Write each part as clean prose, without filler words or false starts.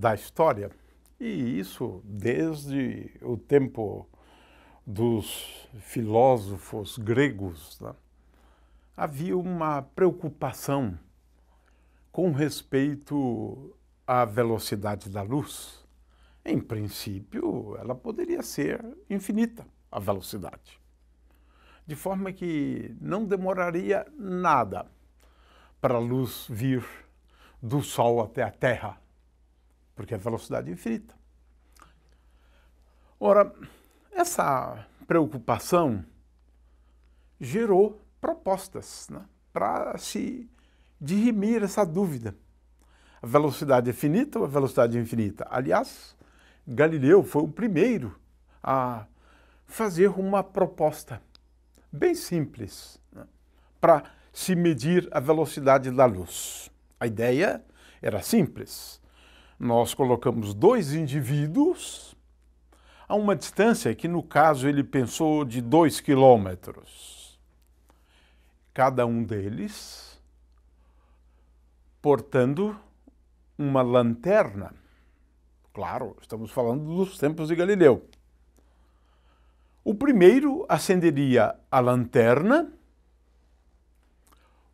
da história, e isso desde o tempo dos filósofos gregos, né? Havia uma preocupação com respeito à velocidade da luz. Em princípio, ela poderia ser infinita, a velocidade. De forma que não demoraria nada para a luz vir do Sol até a Terra, porque a velocidade é infinita. Ora, essa preocupação gerou propostas, né, para se dirimir essa dúvida. A velocidade é finita ou a velocidade é infinita? Aliás, Galileu foi o primeiro a fazer uma proposta bem simples, né, para se medir a velocidade da luz. A ideia era simples. Nós colocamos dois indivíduos a uma distância que, no caso, ele pensou de 2 quilômetros. Cada um deles portando uma lanterna. Claro, estamos falando dos tempos de Galileu. O primeiro acenderia a lanterna,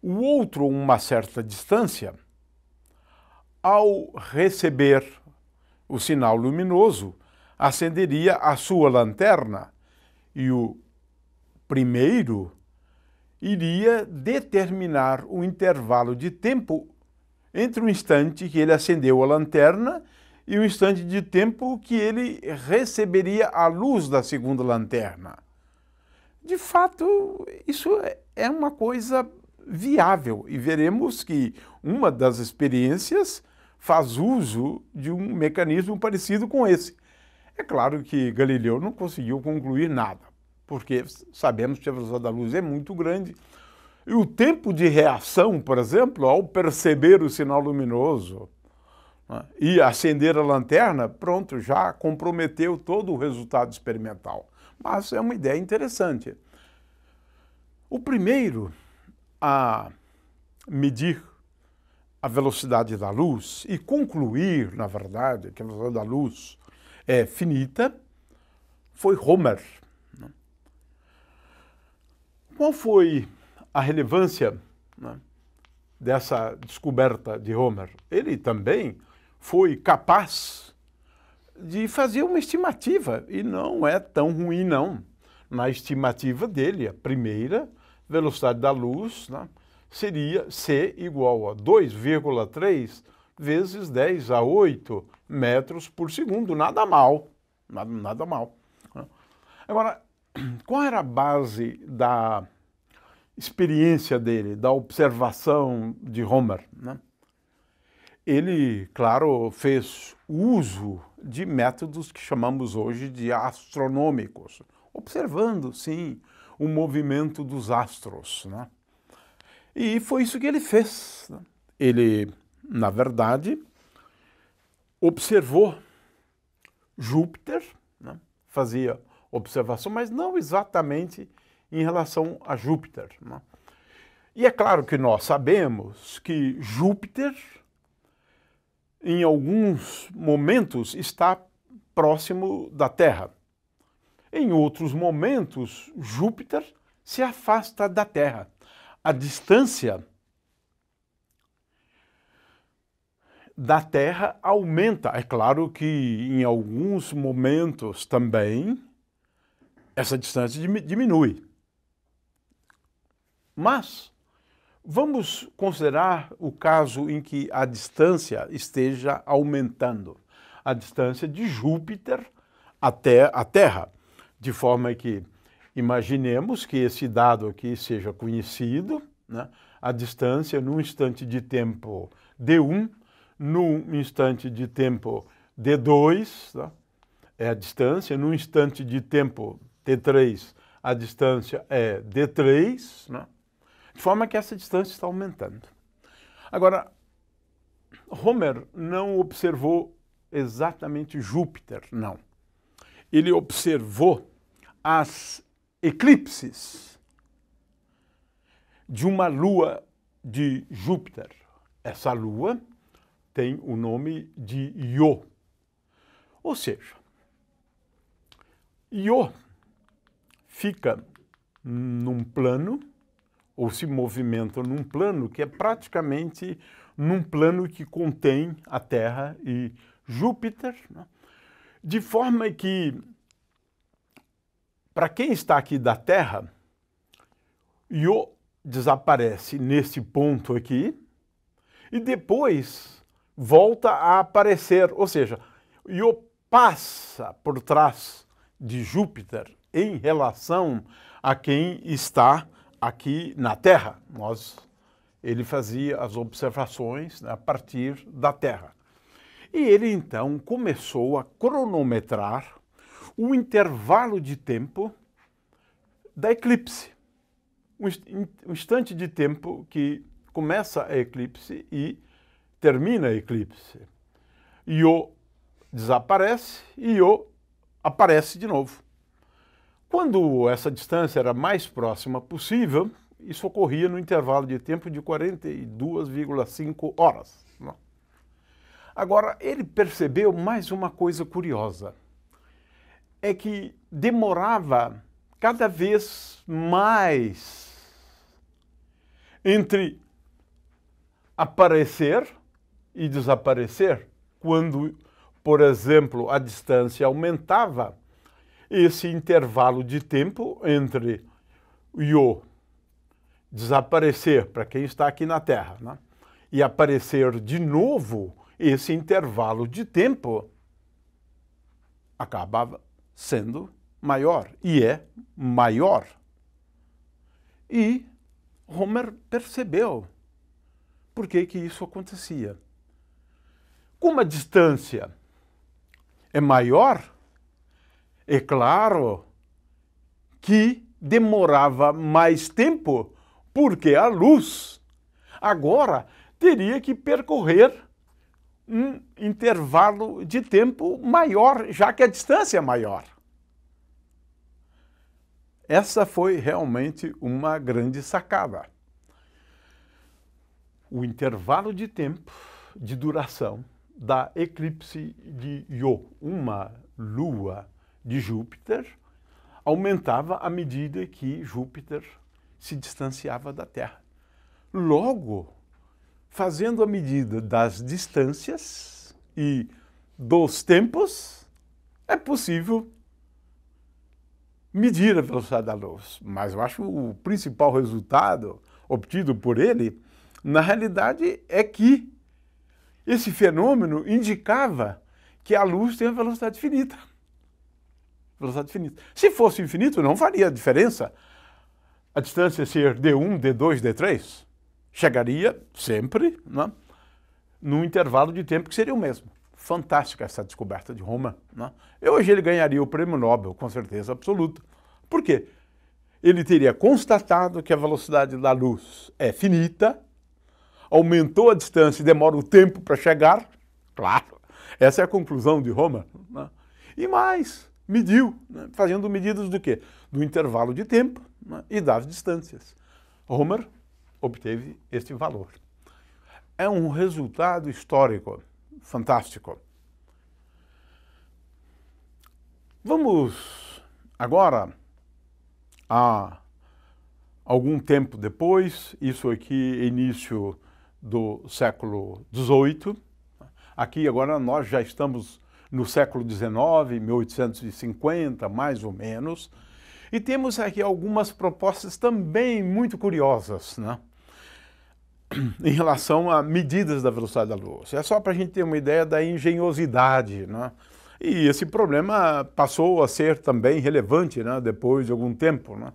o outro, a uma certa distância, ao receber o sinal luminoso, acenderia a sua lanterna e o primeiro iria determinar o intervalo de tempo entre o instante que ele acendeu a lanterna e o instante de tempo que ele receberia a luz da segunda lanterna. De fato, isso é uma coisa viável e veremos que uma das experiências faz uso de um mecanismo parecido com esse. É claro que Galileu não conseguiu concluir nada, porque sabemos que a velocidade da luz é muito grande. E o tempo de reação, por exemplo, ao perceber o sinal luminoso, né, e acender a lanterna, pronto, já comprometeu todo o resultado experimental. Mas é uma ideia interessante. O primeiro a medir a velocidade da luz e concluir, na verdade, que a velocidade da luz é finita, foi Homer. Qual foi a relevância, né, dessa descoberta de Homer? Ele também foi capaz de fazer uma estimativa, e não é tão ruim, não. Na estimativa dele, a primeira velocidade da luz, né, seria C igual a 2,3 vezes 10 a 8 metros por segundo. Nada mal, nada mal. Agora, qual era a base da experiência dele, da observação de Homer, né? Ele, claro, fez uso de métodos que chamamos hoje de astronômicos, observando, sim, o movimento dos astros, né? E foi isso que ele fez, né? Ele, na verdade, observou Júpiter, né? Fazia observação, mas não exatamente em relação a Júpiter, né? E é claro que nós sabemos que Júpiter, em alguns momentos, está próximo da Terra. Em outros momentos, Júpiter se afasta da Terra. A distância da Terra aumenta. É claro que em alguns momentos também essa distância diminui. Mas vamos considerar o caso em que a distância esteja aumentando. A distância de Júpiter até a Terra. De forma que imaginemos que esse dado aqui seja conhecido, né? A distância num instante de tempo d1, num instante de tempo d2, né? É a distância, num instante de tempo t3, a distância é d3, né? De forma que essa distância está aumentando. Agora, Homer não observou exatamente Júpiter, não. Ele observou as eclipses de uma lua de Júpiter. Essa lua tem o nome de Io. Ou seja, Io fica num plano, ou se movimenta num plano que é praticamente num plano que contém a Terra e Júpiter, né? De forma que, para quem está aqui da Terra, Io desaparece nesse ponto aqui e depois volta a aparecer, ou seja, Io passa por trás de Júpiter em relação a quem está aqui na Terra. Ele fazia as observações, né, a partir da Terra. E ele então começou a cronometrar o intervalo de tempo da eclipse. Um instante de tempo que começa a eclipse e termina a eclipse. Io desaparece e Io aparece de novo. Quando essa distância era mais próxima possível, isso ocorria no intervalo de tempo de 42,5 horas. Agora, ele percebeu mais uma coisa curiosa. É que demorava cada vez mais entre aparecer e desaparecer. Quando, por exemplo, a distância aumentava, esse intervalo de tempo entre Io desaparecer, para quem está aqui na Terra, né, e aparecer de novo, esse intervalo de tempo acabava sendo maior, e é maior. E Homer percebeu por que isso acontecia. Como a distância é maior, é claro que demorava mais tempo, porque a luz agora teria que percorrer um intervalo de tempo maior, já que a distância é maior. Essa foi realmente uma grande sacada. O intervalo de tempo de duração da eclipse de Io, uma lua de Júpiter, aumentava à medida que Júpiter se distanciava da Terra. Logo, fazendo a medida das distâncias e dos tempos, é possível medir a velocidade da luz. Mas eu acho que o principal resultado obtido por ele, na realidade, é que esse fenômeno indicava que a luz tem uma velocidade finita. Velocidade finita. Se fosse infinito, não faria diferença a distância ser D1, D2, D3. Chegaria sempre, né, num intervalo de tempo que seria o mesmo. Fantástica essa descoberta de Homer, né? Hoje ele ganharia o prêmio Nobel, com certeza absoluta. Por quê? Ele teria constatado que a velocidade da luz é finita, aumentou a distância e demora o tempo para chegar. Claro, essa é a conclusão de Homer, né? E mais, mediu, né, fazendo medidas do quê? Do intervalo de tempo, né, e das distâncias. Homer obteve este valor. É um resultado histórico fantástico. Vamos agora a algum tempo depois, isso aqui é início do século XVIII. Aqui agora nós já estamos no século XIX, 1850, mais ou menos, e temos aqui algumas propostas também muito curiosas, né, em relação a medidas da velocidade da luz. É só para a gente ter uma ideia da engenhosidade, né? E esse problema passou a ser também relevante, né, depois de algum tempo, né?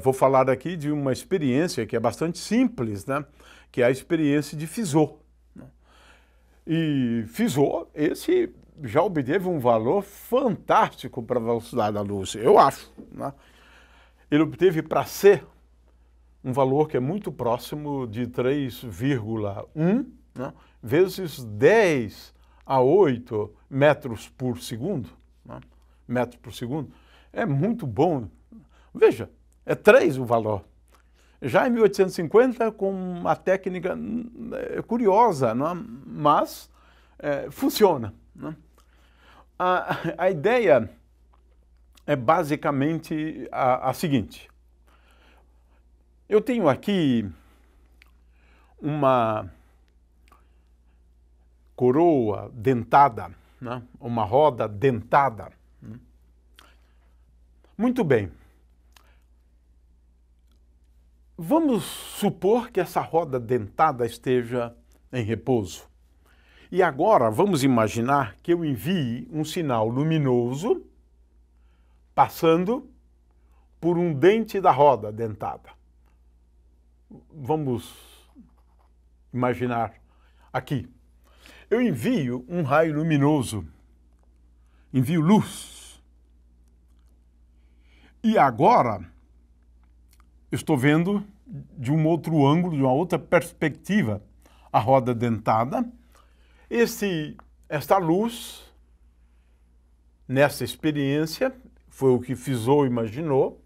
Vou falar aqui de uma experiência que é bastante simples, né, que é a experiência de Fizeau. E Fizeau, esse já obteve um valor fantástico para a velocidade da luz, eu acho, né? Ele obteve para C um valor que é muito próximo de 3,1, né, vezes 10 a 8 metros por segundo, né, metros por segundo. É muito bom. Veja, é 3 o valor. já em 1850 com uma técnica curiosa, não é? Mas funciona. Não é? A ideia é basicamente a seguinte. Eu tenho aqui uma coroa dentada, né? Uma roda dentada. Muito bem. Vamos supor que essa roda dentada esteja em repouso. E agora vamos imaginar que eu envie um sinal luminoso passando por um dente da roda dentada. Vamos imaginar aqui. Eu envio um raio luminoso, envio luz. E agora estou vendo de um outro ângulo, de uma outra perspectiva, a roda dentada. Esta luz, nessa experiência, foi o que Fizeau imaginou,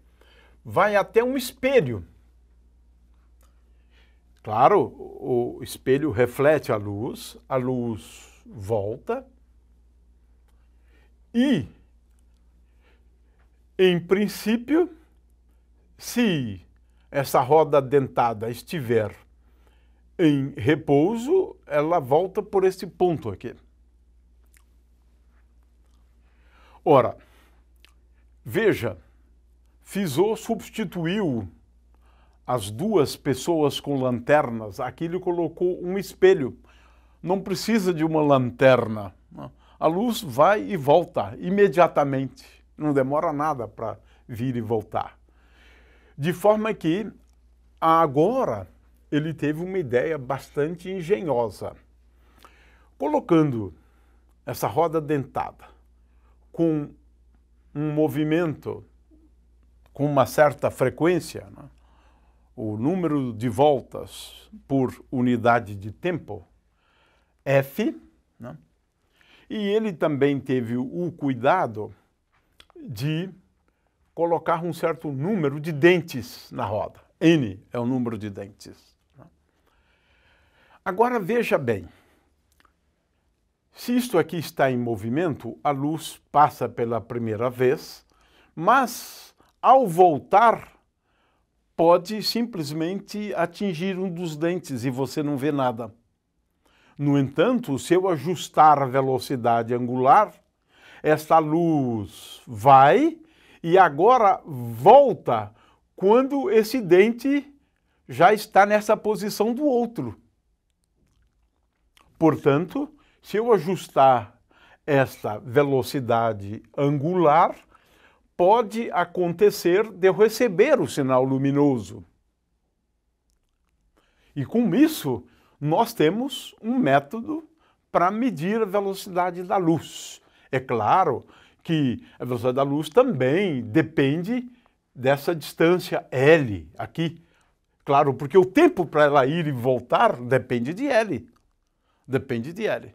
vai até um espelho. Claro, o espelho reflete a luz volta e, em princípio, se essa roda dentada estiver em repouso, ela volta por esse ponto aqui. Ora, veja, Fizeau substituiu as duas pessoas com lanternas, aqui ele colocou um espelho. Não precisa de uma lanterna. A luz vai e volta imediatamente. Não demora nada para vir e voltar. De forma que agora ele teve uma ideia bastante engenhosa. Colocando essa roda dentada com um movimento com uma certa frequência, né? O número de voltas por unidade de tempo, F, né? E ele também teve o cuidado de colocar um certo número de dentes na roda. N é o número de dentes. Agora veja bem, se isto aqui está em movimento, a luz passa pela primeira vez, mas ao voltar pode simplesmente atingir um dos dentes e você não vê nada. No entanto, se eu ajustar a velocidade angular, esta luz vai e agora volta quando esse dente já está nessa posição do outro. Portanto, se eu ajustar esta velocidade angular, pode acontecer de eu receber o sinal luminoso. E com isso, nós temos um método para medir a velocidade da luz. É claro que a velocidade da luz também depende dessa distância L aqui. Claro, porque o tempo para ela ir e voltar depende de L. Depende de L.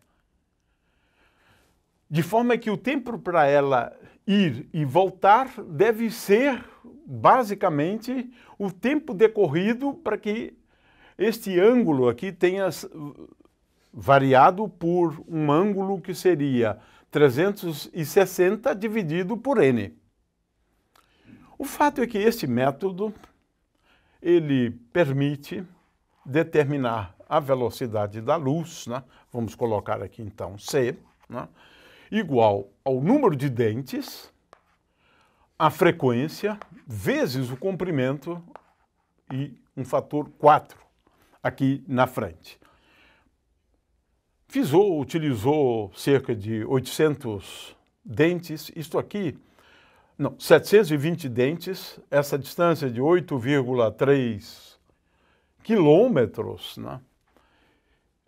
De forma que o tempo para ela ir e voltar deve ser, basicamente, o tempo decorrido para que este ângulo aqui tenha variado por um ângulo que seria 360 dividido por n. O fato é que este método, ele permite determinar a velocidade da luz, né? Vamos colocar aqui então C, né? Igual ao número de dentes, a frequência, vezes o comprimento e um fator 4 aqui na frente. Fizeau utilizou cerca de 800 dentes, isto aqui, não, 720 dentes, essa distância de 8,3 quilômetros, né?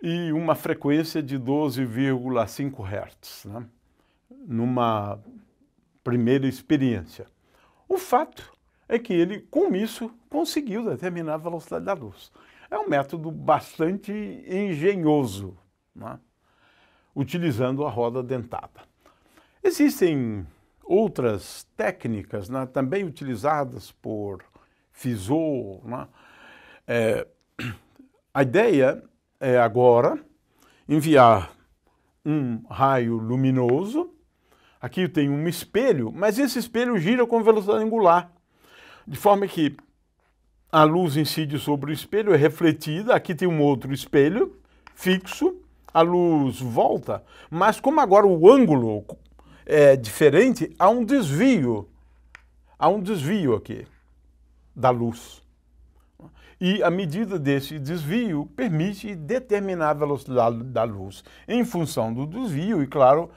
E uma frequência de 12,5 Hz, né? Numa primeira experiência. O fato é que ele, com isso, conseguiu determinar a velocidade da luz. É um método bastante engenhoso, né? Utilizando a roda dentada. Existem outras técnicas, né, também utilizadas por Fizeau, né, A ideia é agora enviar um raio luminoso. Aqui eu tenho um espelho, mas esse espelho gira com velocidade angular, de forma que a luz incide sobre o espelho, é refletida. Aqui tem um outro espelho fixo, a luz volta, mas como agora o ângulo é diferente, há um desvio aqui da luz. E a medida desse desvio permite determinar a velocidade da luz em função do desvio e, claro,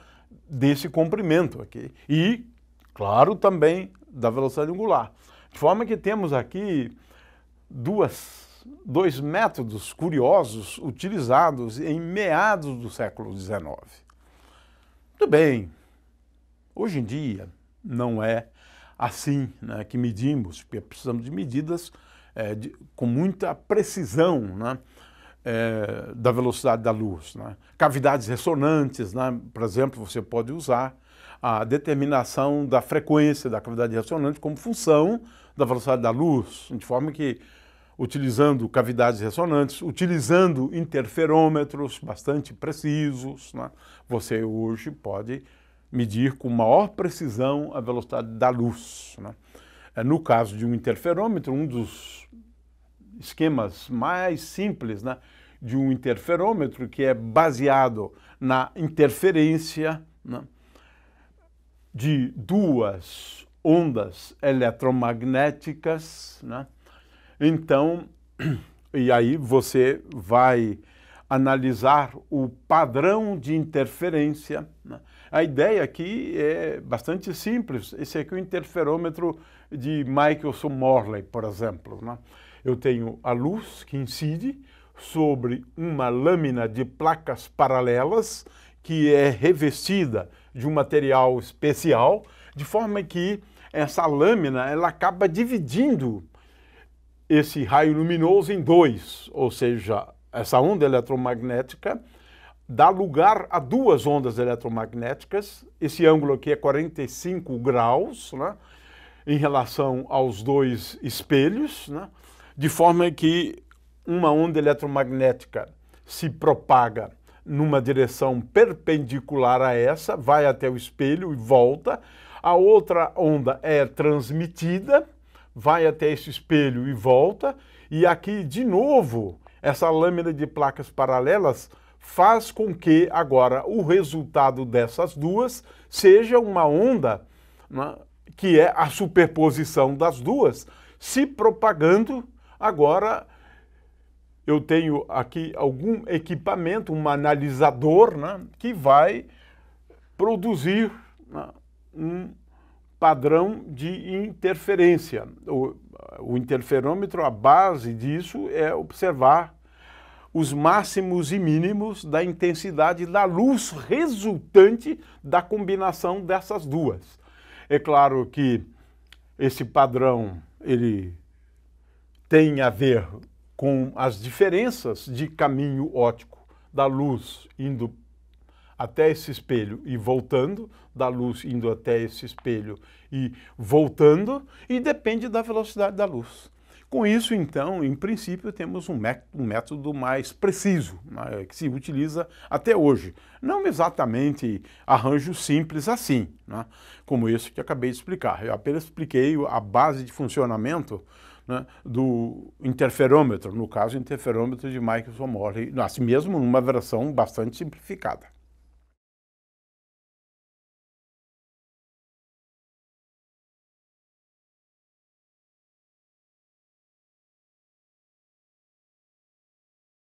desse comprimento aqui. E, claro, também da velocidade angular. De forma que temos aqui dois métodos curiosos utilizados em meados do século XIX. Muito bem, hoje em dia não é assim, né, que medimos, porque precisamos de medidas com muita precisão, né, da velocidade da luz. Né. Cavidades ressonantes, né, por exemplo, você pode usar a determinação da frequência da cavidade ressonante como função da velocidade da luz, de forma que, utilizando cavidades ressonantes, utilizando interferômetros bastante precisos, né, você hoje pode medir com maior precisão a velocidade da luz. Né. No caso de um interferômetro, um dos esquemas mais simples, né, de um interferômetro, que é baseado na interferência, né, de duas ondas eletromagnéticas, né? Então, e aí você vai analisar o padrão de interferência, né? A ideia aqui é bastante simples. Esse aqui é o interferômetro de Michelson-Morley, por exemplo, né? Eu tenho a luz que incide sobre uma lâmina de placas paralelas que é revestida de um material especial, de forma que essa lâmina ela acaba dividindo esse raio luminoso em dois, ou seja, essa onda eletromagnética dá lugar a duas ondas eletromagnéticas. Esse ângulo aqui é 45 graus, né, em relação aos dois espelhos, né, de forma que uma onda eletromagnética se propaga numa direção perpendicular a essa, vai até o espelho e volta. A outra onda é transmitida, vai até esse espelho e volta. E aqui, de novo, essa lâmina de placas paralelas faz com que agora o resultado dessas duas seja uma onda, né, que é a superposição das duas, se propagando. Agora eu tenho aqui algum equipamento, um analisador, né, que vai produzir, né, um padrão de interferência. O interferômetro, a base disso é observar os máximos e mínimos da intensidade da luz resultante da combinação dessas duas. É claro que esse padrão ele tem a ver com as diferenças de caminho óptico da luz indo até esse espelho e voltando, da luz indo até esse espelho e voltando, e depende da velocidade da luz. Com isso, então, em princípio, temos um método mais preciso, né, que se utiliza até hoje. Não exatamente arranjos simples assim, né, como esse que acabei de explicar. Eu apenas expliquei a base de funcionamento, né, do interferômetro, no caso, interferômetro de Michelson-Morley, assim mesmo numa versão bastante simplificada.